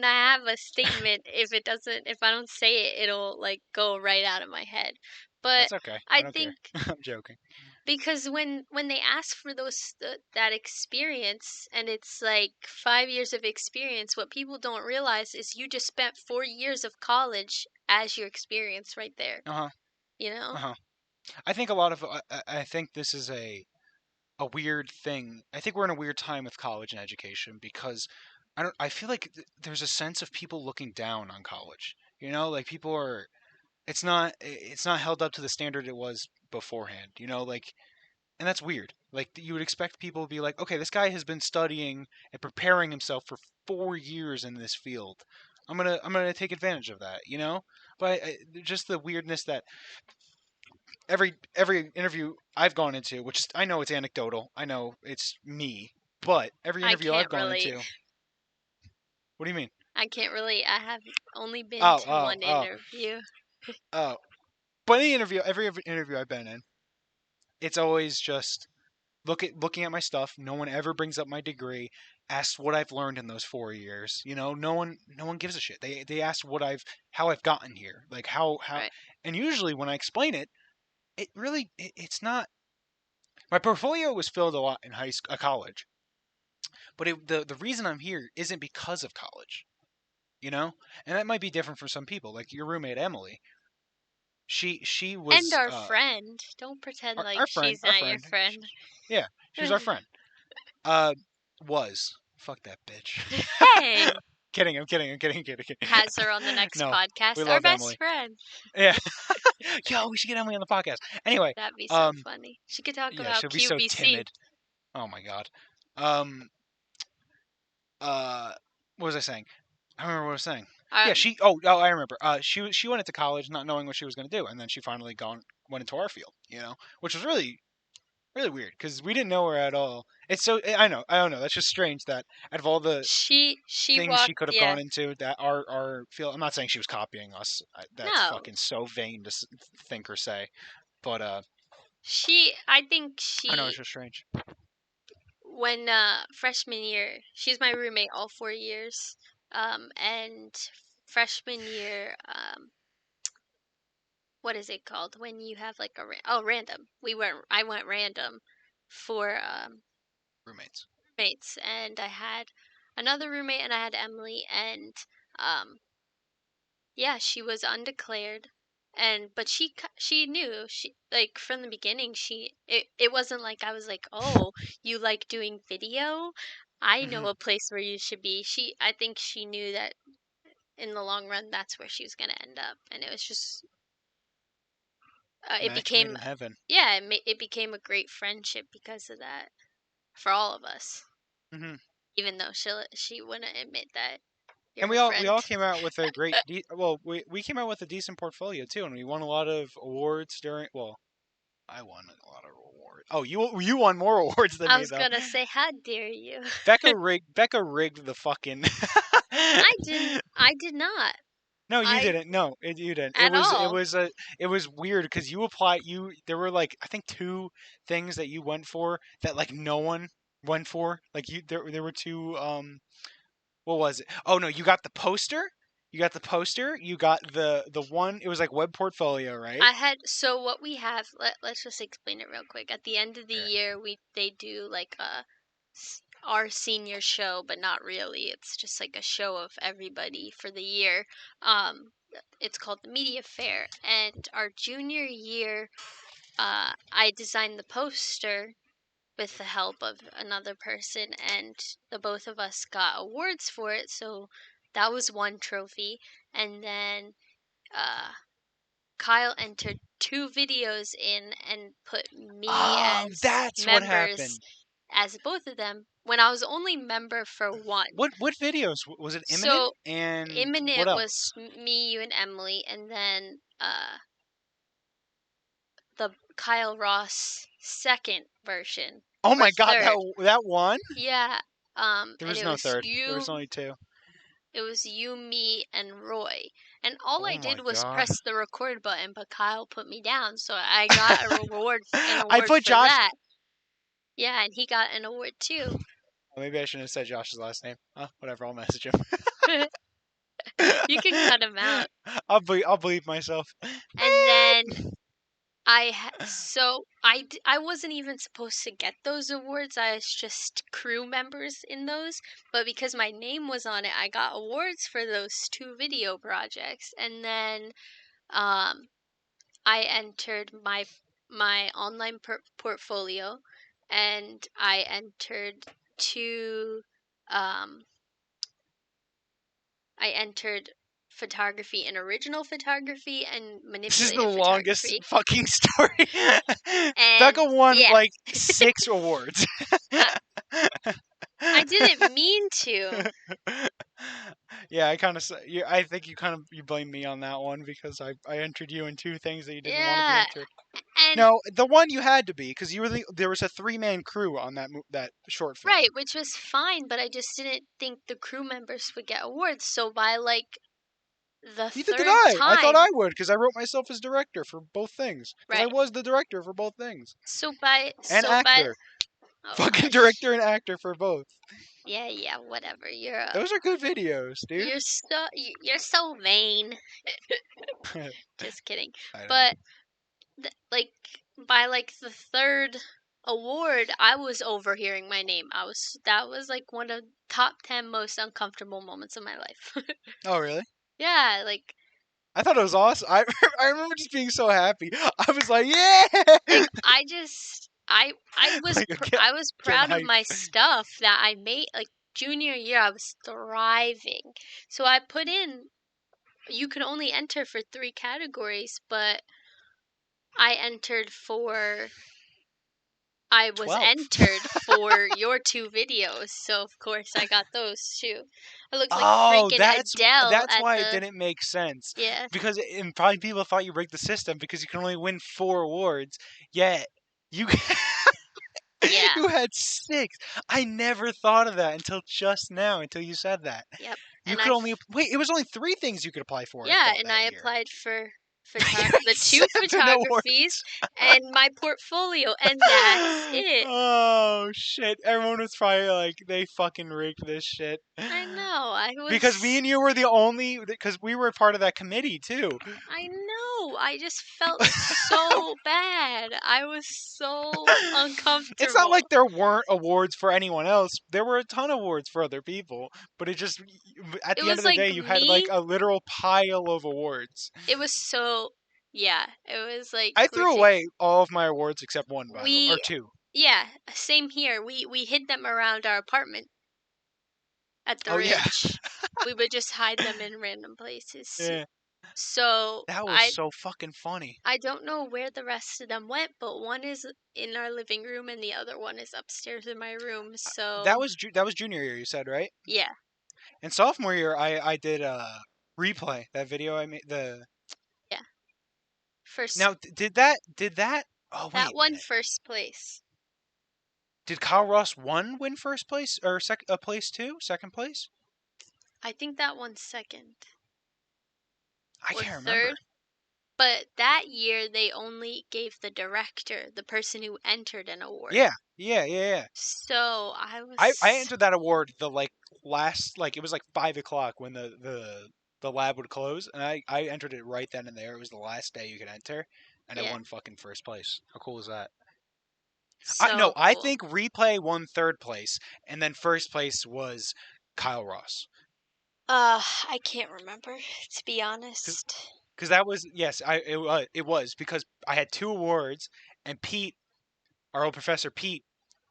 have a statement, if I don't say it, it'll like go right out of my head. But that's okay. I I don't care. think I'm joking. because when they ask for that experience, and it's like 5 years of experience, what people don't realize is you just spent 4 years of college as your experience right there, Uh huh. you Uh know? huh. I think a lot of I think this is a weird thing. I think we're in a weird time with college and education because I feel like there's a sense of people looking down on college. Like people are it's not held up to the standard it was beforehand. Like and that's weird. Like you would expect people to be like, "Okay, this guy has been studying and preparing himself for 4 years in this field. I'm going to take advantage of that." But just the weirdness that every interview I've gone into, which is I know it's anecdotal, I know it's me, but every I interview I've can't gone relate. into, what do you mean? I can't relate. I have only been Oh, to oh, one oh, interview. oh. But every interview I've been in, it's always just looking at my stuff. No one ever brings up my degree, asks what I've learned in those 4 years. No one gives a shit. They ask how I've gotten here, like how, Right. and usually when I explain it, it's not. My portfolio was filled a lot in college, but the reason I'm here isn't because of college, and that might be different for some people. Like your roommate Emily, she And was our friend. Don't pretend like our friend, she's not your friend. yeah, she was our friend. Uh, was fuck that bitch. Hey, Kidding, I'm kidding, I'm kidding, kidding, kidding. has her on the next No, we podcast. Our love best Emily. friend. Yeah, yo, we should get Emily on the podcast. Anyway, That'd be so um, funny. She could talk yeah, about she'll be so QVC. timid. Oh my god. Um, uh, what was I saying? I don't remember what I was saying. Yeah, Um, I remember. She went into college not knowing what she was going to do, and then she finally went into our field. Which was really really weird because we didn't know her at all. It's so I don't know. That's just strange that out of all the she things she walked. could have Yeah. gone into, that our field. I'm not saying she was copying us. That's No, fucking so vain to think or say. But she. I think I know it's she just strange. when freshman year. She's my roommate all 4 years. And freshman year. What is it called when you have like random. I went random for Roommates. roommates, and I had another roommate, and I had Emily, and um Yeah, she was undeclared, and but she knew, she like from the beginning, it wasn't like I was like, "Oh, you like doing video? I know Hmm. a place where you should be." I think she knew that in the long run that's where she was going to end up, and it was just it Match made became in heaven. yeah, it became a great friendship because of that for all of us. Hmm. Even though she wouldn't admit that you're And her we friend. all came out with a well, we came out with a decent portfolio too, and we won a lot of awards during. Well, I won a lot of awards. Oh, you won more awards than I me was though. gonna say, how dare you? Becca rigged the fucking. I did not. No, you I didn't. No, you didn't. at all. It was weird because you applied. There were like I think two things that you went for that like no one went for. Like there were two. What was it? Oh no, you got the poster. You got the poster. You got the one. It was like web portfolio, right? I had so what we have. Let's just explain it real quick. At the end of the Sure. year, we they do like our senior show, but not really. It's just like a show of everybody for the year. Um, it's called the Media Fair, and our junior year, I designed the poster with the help of another person, and the both of us got awards for it. So that was one trophy, and then uh, Kyle entered two videos in and put me Oh, as that's what members happened. as both of them when I was only member for one. What videos was it? Imminent So and what Imminent was else? me, you, and Emily, and then the Kyle Ross second version Oh or my God, third. that one. Yeah. There And was it no was third. There was you, only two. me, and Roy. And all Oh I my did was God. press the record button, but Kyle put me down, so I got an I award put for Josh. that. Yeah, and he got an award too. Oh, maybe I shouldn't have said Josh's last name. Whatever. I'll message him. You can cut him out. I'll bleep myself. And then I wasn't even supposed to get those awards. I was just crew members in those, but because my name was on it, I got awards for those two video projects. And then um I entered my online portfolio, and I entered two um I entered photography and original photography and This is the manipulative longest photography. fucking story. And Becca won yeah, like 6 awards. I, I didn't mean to. Yeah, I kind of. I think you kind of you blame me on that one because I entered you in two things that you didn't want to be Yeah, entered. and No, the one you had to be because there was a 3-man crew on that short film. right, which was fine, but I just didn't think the crew members would get awards. So by like the Neither did third I. I thought time, I would because I wrote myself as director for both things because I right. was the director for both things and So by actor. oh Fucking hush. director and actor for both. Yeah, yeah, whatever. Those are good videos, dude. You're so vain. I Just kidding. know. But like by like the third award, I was overhearing my name. That was like one of top 10 most uncomfortable moments of my life. Oh, really? Yeah, like I thought it was awesome. I remember just being so happy. I was like, yeah, I just like I was getting proud of hype. my stuff that I made. Like junior year, I was thriving. So I put in, you can only enter for 3 categories, but I entered for I was 12. entered for your two videos, so of course I got those too. I looked like Oh, freaking Adele that's at why it the didn't make sense yeah. because and probably people thought you rigged the system because you can only win 4 awards. Yet you Yeah. you had 6. I never thought of that until just now, until you said that. Yep. You And could only wait. It was only 3 things you could apply for. I yeah, thought and that I year. applied for You had the two 7 awards. photographies and my portfolio, and that's it. Oh shit! Everyone was probably like, they fucking rigged this shit. I know. Because me and you were the only, because we were part of that committee too. I know. I just felt so bad. I was so It's not like uncomfortable. there weren't awards for anyone else. There were a ton of awards for other people, but it just at It the end was of the like day, you had like me. a literal pile of awards. It was so, yeah, it was like I threw ridiculous. away all of my awards except one, by the or We, two. yeah, same here. We hid them around our apartment at the Oh yeah, ridge. We would just hide them in random places. yeah. So That was I so fucking funny. I don't know where the rest of them went, but one is in our living room and the other one is upstairs in my room. That So was that was junior year, you said, right? yeah, And sophomore year, I did replay that video I made. The yeah. First, now did that? Oh that wait a one minute. first place. Did Kyle Ross one win first place or place two, second place? I think that one's second I or can't remember. third. But that year they only gave the director, the person who entered, an award. Yeah, yeah, yeah, yeah. So I I was, entered that award the like last like it was like 5 o'clock when the lab would close, and I entered it right then and there. It was the last day you could enter, and I yeah, won fucking first place. How cool is that? I so no, I cool. think replay won third place, and then first place was Kyle Ross. I can't remember, to be honest. Because that was yes, it was because I had two awards, and Pete, our old professor Pete,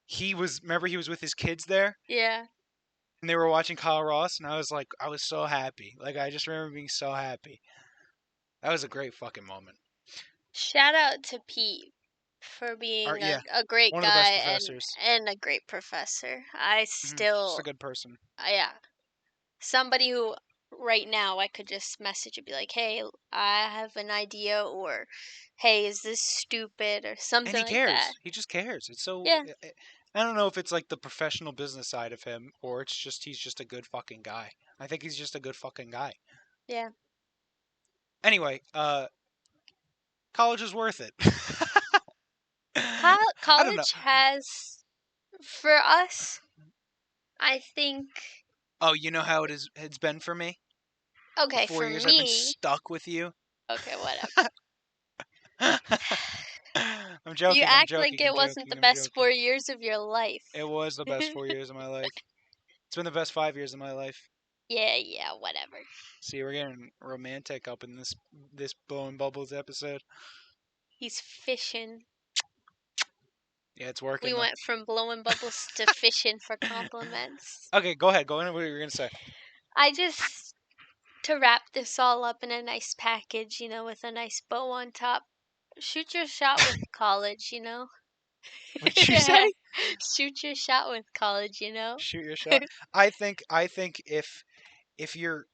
he was remember he was with his kids there, Yeah. and they were watching Kyle Ross, and I was like, I was so happy. Like I just remember being so happy. That was a great fucking moment. Shout out to Pete for Art, being yeah, a great one of the best guy professors. and a great professor. I Just a still, good person. yeah, somebody who right now I could just message and be like, "Hey, I have an idea," or "Hey, is this stupid?" or And something he like that. cares. He just cares. It's so. Yeah, I don't know if it's like the professional business side of him, or it's just he's just a good fucking guy. I think he's just a good fucking guy. yeah. Anyway, college is worth it. I don't know. College has, for us, I think, Oh, you know how it is. It's been for me. For okay, four for years, I've been me, stuck with you. okay, whatever. I'm You joking. I'm act like joking. I'm it wasn't the joking. I'm best joking. 4 years of your life. It was the best 4 years of my life. It's been the best 5 years of my life. Yeah, yeah, whatever. See, we're getting romantic up in this blowing bubbles episode. He's fishing. Yeah, it's We working though. went from blowing bubbles to fishing for compliments. Okay, go ahead. Go into what you were gonna say. I just, to wrap this all up in a nice package, with a nice bow on top, shoot your shot with college. What'd you say? Shoot your shot with college. Shoot your shot. I think if you're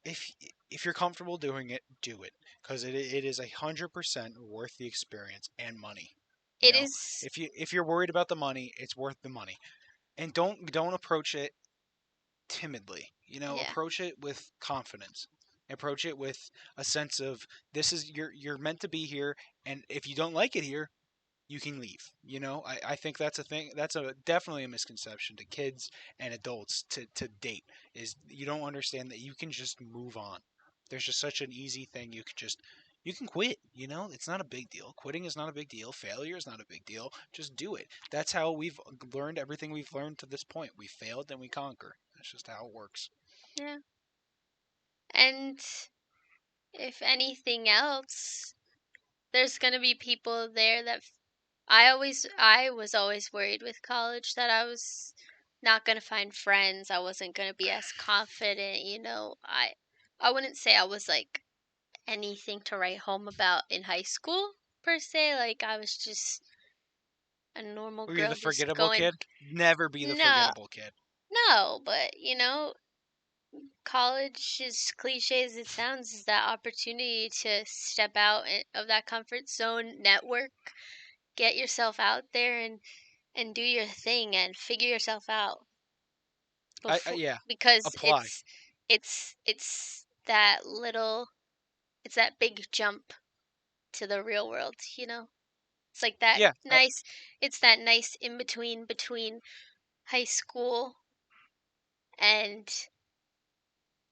comfortable doing it, do it because it is 100% worth the experience and money. You It know, is, if you're worried about the money, it's worth the money. And don't approach it timidly. You know, yeah, approach it with confidence. Approach it with a sense of this is you're meant to be here, and if you don't like it here, you can leave. You know, I think that's a thing. That's a definitely a misconception to kids and adults to date is you don't understand that you can just move on. There's just such an easy thing. You can quit. You know, it's not a big deal. Quitting is not a big deal. Failure is not a big deal. Just do it. That's how we've learned everything we've learned to this point. We failed, then we conquer. That's just how it works. yeah. And if anything else, there's gonna be people there that I was always worried with college that I was not gonna find friends. I wasn't gonna be as confident. I wouldn't say I was like anything to write home about in high school per se. Like I was just a normal Were you girl the just forgettable going. kid? Never be the No, forgettable kid. no, but college, as cliche as it sounds, is that opportunity to step out of that comfort zone, network, get yourself out there, and do your thing and figure yourself out I before, yeah. because Apply. it's that little, it's that big jump to the real world. It's like that Yeah. nice, it's that nice in between high school and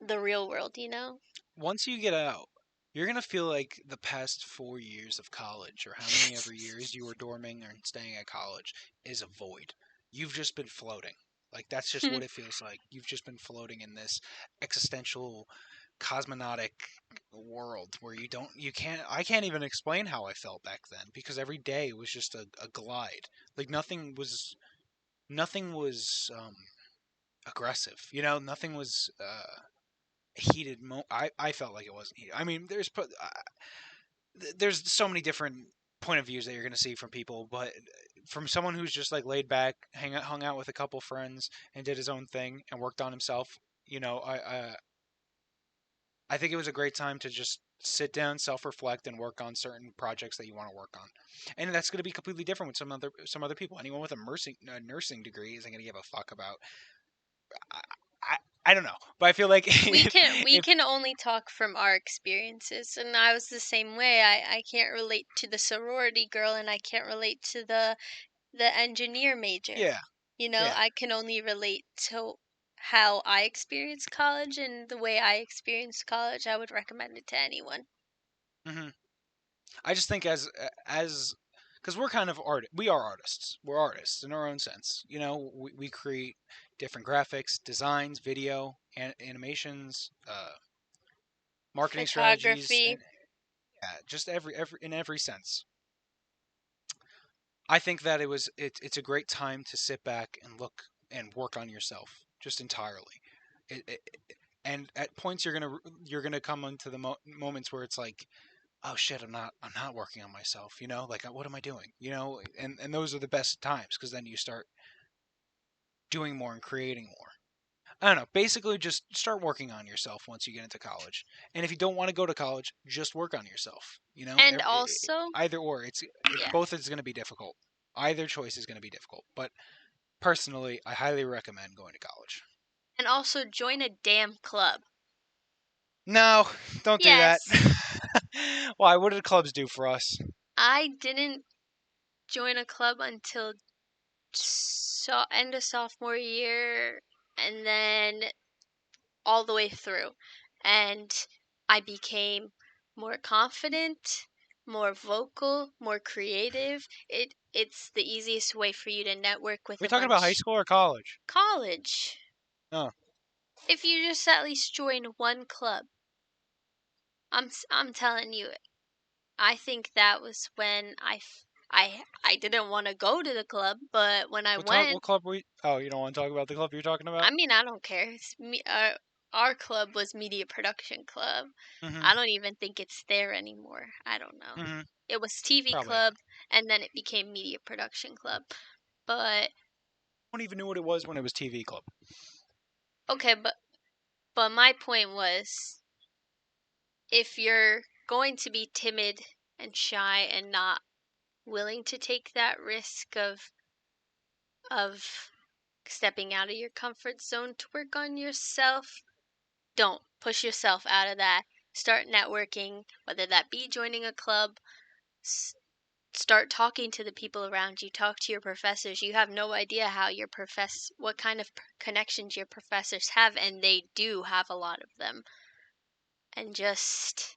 the real world. Once you get out. you're gonna feel like the past 4 years of college, or how many ever years you were dorming or staying at college, is a void. You've just been floating. Like that's just what it feels like. You've just been floating in this existential, cosmonautic world where I can't even explain how I felt back then because every day was just a glide. Like nothing was aggressive. You know, nothing was heated. I felt like it wasn't heated. I mean, there's so many different point of views that you're going to see from people, but from someone who's just like laid back, hung out with a couple friends and did his own thing and worked on himself, you know, I think it was a great time to just sit down, self-reflect, and work on certain projects that you want to work on. And that's going to be completely different with some other people. Anyone with a nursing degree isn't going to give a fuck about. I, I, I don't know, but I feel like We if can only talk from our experiences, and I was the same way. I can't relate to the sorority girl, and I can't relate to the engineer major. yeah, You know, yeah. I can only relate to how I experienced college, and the way I experienced college, I would recommend it to anyone. hmm I just think as because we're kind of we are artists. We're artists in our own sense. You know, we create different graphics, designs, video, animations, marketing strategies, Photography. and yeah, just every in every sense. I think that it's a great time to sit back and look and work on yourself just entirely. And at points you're gonna come into the moments where it's like, oh shit, I'm not working on myself, you know, like what am I doing, you know, and those are the best times because then you start doing more and creating more. I don't know, basically just start working on yourself once you get into college, and if you don't want to go to college, just work on yourself, you know. And also, Either or, yeah. both is going to be difficult. Either choice is going to be difficult, but personally I highly recommend going to college. And also join a damn club. No, don't do that. Yes, Why? What did clubs do for us? I didn't join a club until end of sophomore year, and then all the way through. And I became more confident, more vocal, more creative. It's the easiest way for you to network with Are we a talking about high bunch. school or college? College. Oh, If you just at least join one club. I'm telling you, I think that was when I didn't want to go to the club, but when I what went, club were you? Oh, you don't want to talk about the club you're talking about? I mean, I don't care. Our club was Media Production Club. Mm-hmm. I don't even think it's there anymore. I don't know. Mm-hmm. It was TV Probably Club, not. and then it became Media Production Club. But I don't even knew what it was when it was TV club. okay, but my point was, if you're going to be timid and shy and not willing to take that risk of stepping out of your comfort zone to work on yourself, don't push yourself out of that. Start networking, whether that be joining a club. Start talking to the people around you. Talk to your professors. You have no idea how what kind of connections your professors have, and they do have a lot of them. And just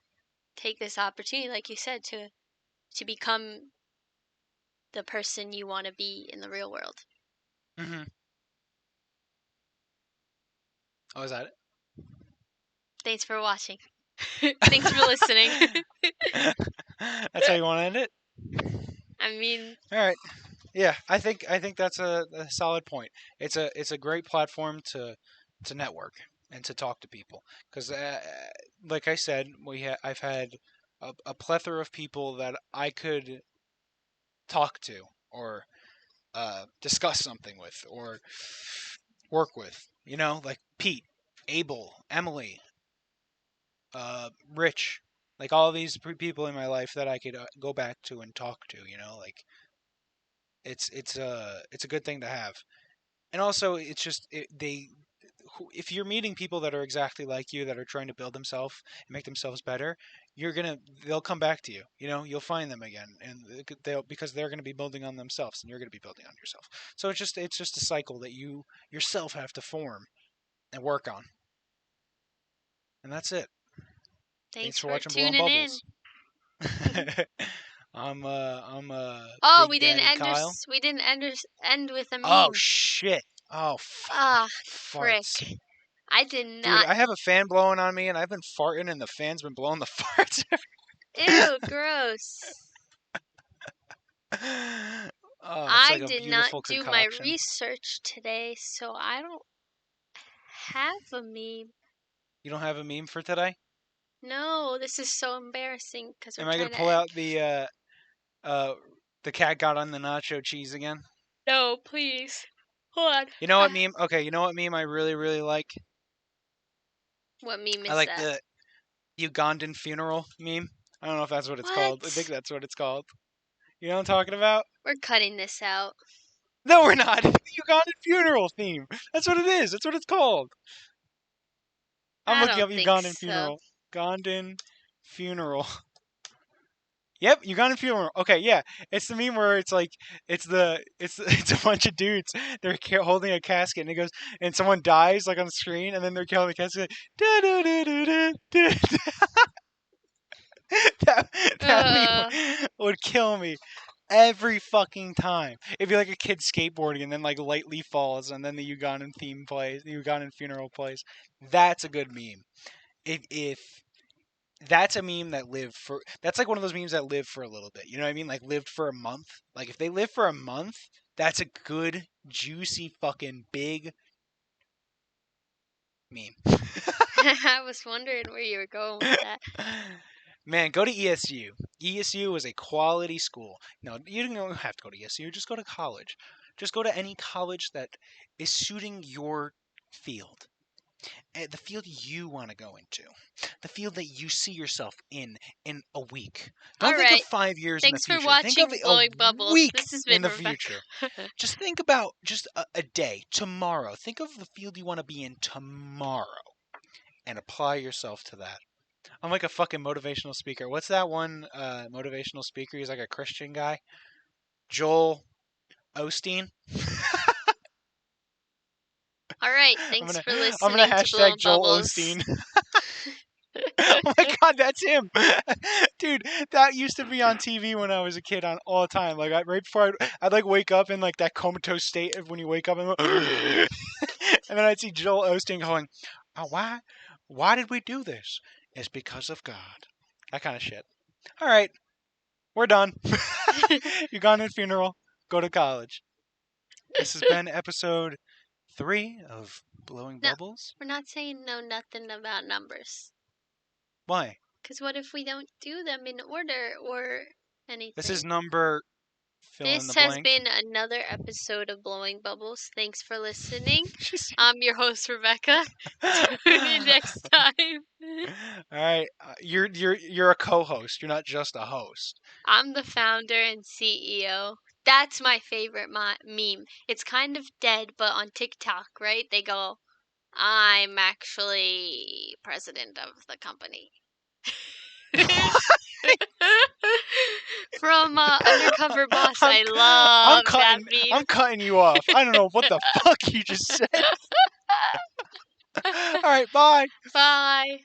take this opportunity, like you said, to become the person you want to be in the real world. Mm-hmm. Oh, is that Thanks for watching. Thanks for listening. it? That's how you want to end it? I mean, All right. Yeah, I think that's a solid point. It's a great platform to network and to talk to people because, like I said, I've had a plethora of people that I could talk to or discuss something with or work with. You know, like Pete, Abel, Emily, Rich, like all these people in my life that I could go back to and talk to. You know, like it's a good thing to have. And also it's just if you're meeting people that are exactly like you that are trying to build themselves and make themselves better, they'll come back to you, you know, you'll find them again, and they'll because they're going to be building on themselves and you're going to be building on yourself. So it's just a cycle that you yourself have to form and work on, and that's it. Thanks Thanks for for watching Blowing tuning in. Bubbles. I'm Oh, Big Daddy Kyle. we didn't end with a Oh meme. shit. Oh fuck. Ah, Farts. frick. I did Dude, not. I have a fan blowing on me and I've been farting and the fan's been blowing the farts. Ew, gross. Oh, it's I like a did not beautiful do my concoction. research today, so I don't have a meme. You don't have a meme for today? No, this is so embarrassing because we're Am I gonna trying to pull end. out uh the cat got on the nacho cheese again? No, please. Hold on. You know what meme? Okay, you know what meme I really, really like? What meme I is like that? the Ugandan funeral meme. I don't know if that's what it's called. I think What? that's what it's called. You know what I'm talking about? We're cutting this out. No, we're not. It's the Ugandan funeral theme. That's what it is. That's what it's called. I'm I looking don't up think Ugandan so. funeral. Ugandan funeral. Yep, Ugandan funeral. Okay, yeah, it's the meme where it's like it's a bunch of dudes. They're holding a casket, and it goes, and someone dies like on the screen, and then they're holding the casket. Da, da, da, da, da, da. that that Uh, meme would kill me every fucking time. It'd be like a kid skateboarding and then like lightly falls and then the Ugandan theme plays, the Ugandan funeral plays. That's a good meme. If that's a meme that lived for that's like one of those memes that lived for a little bit. You know what I mean? Like lived for a month. Like if they live for a month, that's a good juicy fucking big meme. I was wondering where you were going with that. Man, go to ESU. ESU is a quality school. No, you don't have to go to ESU. Just go to college. Just go to any college that is suiting your field. The field you want to go into. The field that you see yourself in a week. All Don't think of right. 5 years in the Thanks for future. Think of watching a Blowing Bubbles. week This has in been the Rebecca. future. Just think about just a day, tomorrow. Think of the field you want to be in tomorrow and apply yourself to that. I'm like a fucking motivational speaker. What's that one motivational speaker? He's like a Christian guy. Joel Osteen. All right. I'm Thanks gonna for I'm gonna listening to hashtag Blowing Joel Bubbles. Osteen. Oh my god, that's him, dude. That used to be on TV when I was a kid on all the time. Like right before I'd like wake up in like that comatose state of when you wake up and, and then I'd see Joel Osteen going, "Oh, why did we do this? It's because of God." That kind of shit. All right, we're done. You gone in funeral. Go to college. This has been episode 3 of Blowing No, Bubbles. we're not saying no nothing about numbers. Why? Because what if we don't do them in order or This is anything? number fill in the This has blank. been another episode of Blowing Bubbles. Thanks for listening. Just I'm your host, Rebecca. Tune in next time. all right, you're a co-host. You're not just a host. I'm the founder and CEO. That's my favorite meme. It's kind of dead, but on TikTok, right? They go, I'm actually president of the company. From Undercover Boss, I'm I I'm love that cutting meme. I'm cutting you off. I don't know what the fuck you just said. All right, bye. Bye.